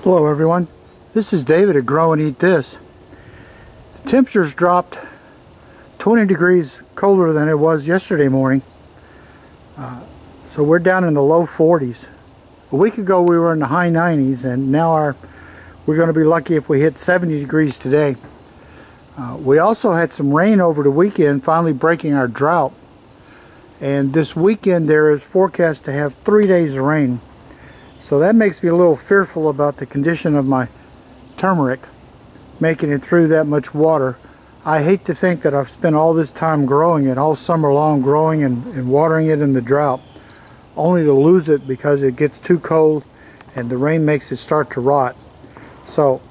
Hello everyone, this is David at Grow and Eat This. The temperatures dropped 20 degrees colder than it was yesterday morning. So we're down in the low 40s. A week ago we were in the high 90s, and now we're going to be lucky if we hit 70 degrees today. We also had some rain over the weekend, finally breaking our drought. And this weekend there is forecast to have 3 days of rain. So that makes me a little fearful about the condition of my turmeric, making it through that much water. I hate to think that I've spent all this time growing it, all summer long growing and watering it in the drought, only to lose it because it gets too cold and the rain makes it start to rot. So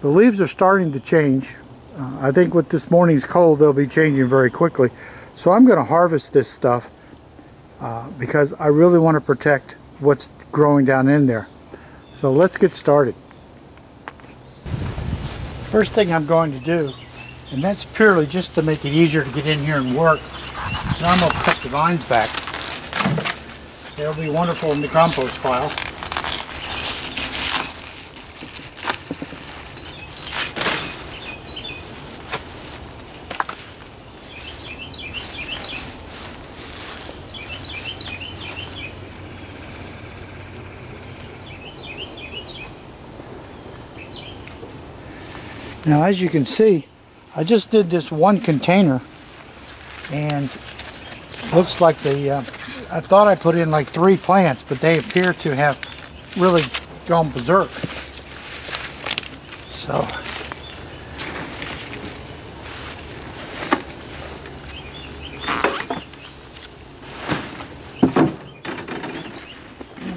the leaves are starting to change. I think with this morning's cold they'll be changing very quickly. So I'm going to harvest this stuff because I really want to protect what's growing down in there. So let's get started. First thing I'm going to do, and that's purely just to make it easier to get in here and work, is I'm going to cut the vines back. They'll be wonderful in the compost pile. Now, as you can see, I just did this one container, and looks like I thought I put in like 3 plants, but they appear to have really gone berserk. So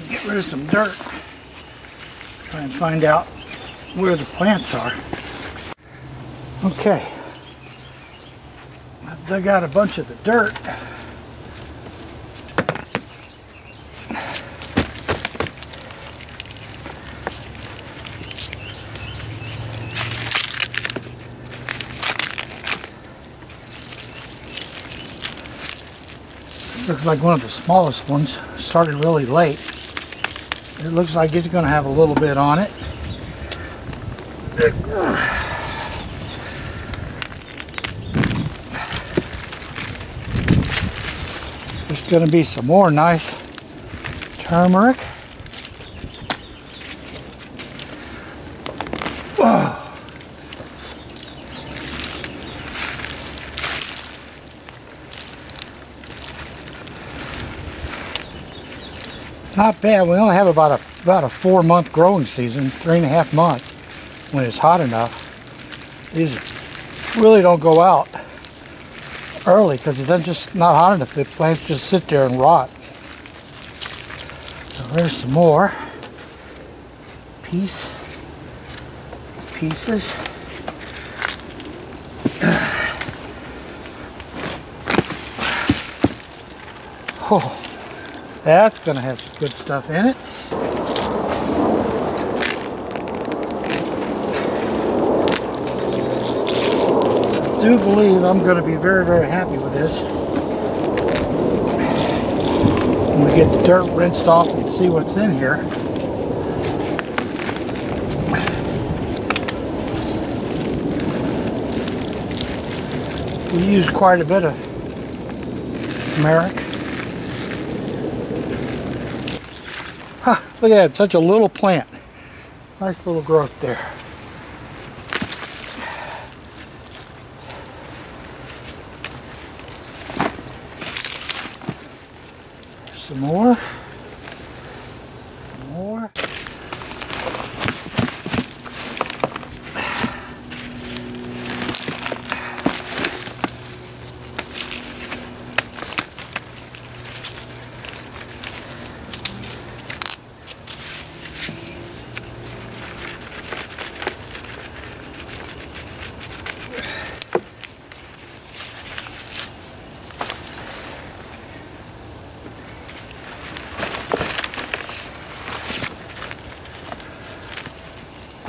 get rid of some dirt, try and find out where the plants are. Okay, I've dug out a bunch of the dirt. This looks like one of the smallest ones. Started really late. It looks like it's going to have a little bit on it. There's going to be some more nice turmeric. Whoa. Not bad. We only have about a 4-month growing season, 3.5 months when it's hot enough. These really don't go out early because it's just not hot enough. The plants just sit there and rot. So there's some more pieces. Oh, that's going to have some good stuff in it. I do believe I'm going to be very, very happy with this. When we get the dirt rinsed off and see what's in here. We use quite a bit of turmeric. Huh, look at that, such a little plant. Nice little growth there. Some more. Some more.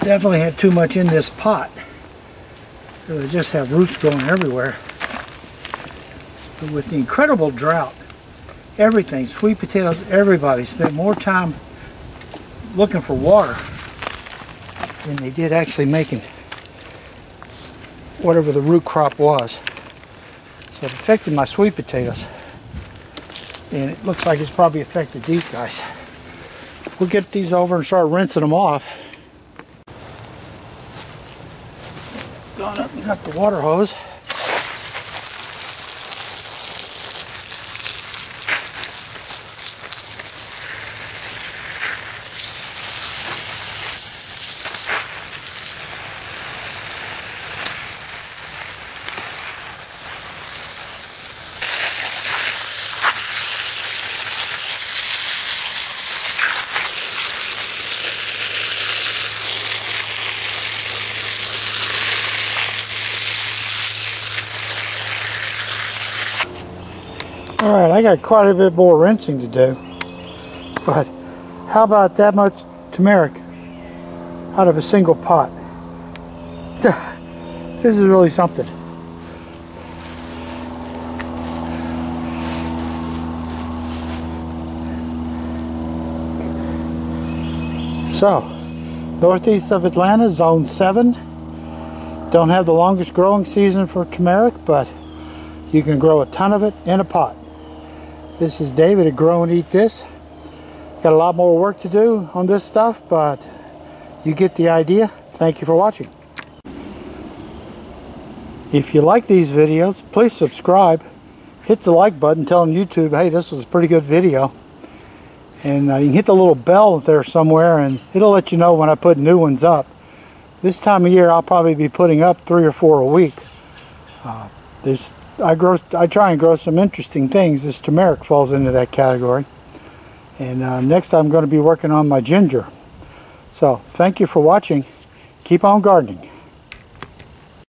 Definitely had too much in this pot. So they just have roots growing everywhere. But with the incredible drought, everything, sweet potatoes, everybody spent more time looking for water than they did actually making whatever the root crop was. So it affected my sweet potatoes. And it looks like it's probably affected these guys. We'll get these over and start rinsing them off. Gone up and got the water hose. Alright, I got quite a bit more rinsing to do, but how about that much turmeric out of a single pot? This is really something. So, northeast of Atlanta, zone 7. Don't have the longest growing season for turmeric, but you can grow a ton of it in a pot. This is David at Grow and Eat This. Got a lot more work to do on this stuff, but you get the idea. Thank you for watching. If you like these videos, please subscribe. Hit the like button telling YouTube, hey, this was a pretty good video. And you can hit the little bell there somewhere and it'll let you know when I put new ones up. This time of year I'll probably be putting up 3 or 4 a week. I try and grow some interesting things. This turmeric falls into that category. And next I'm going to be working on my ginger. So thank you for watching. Keep on gardening.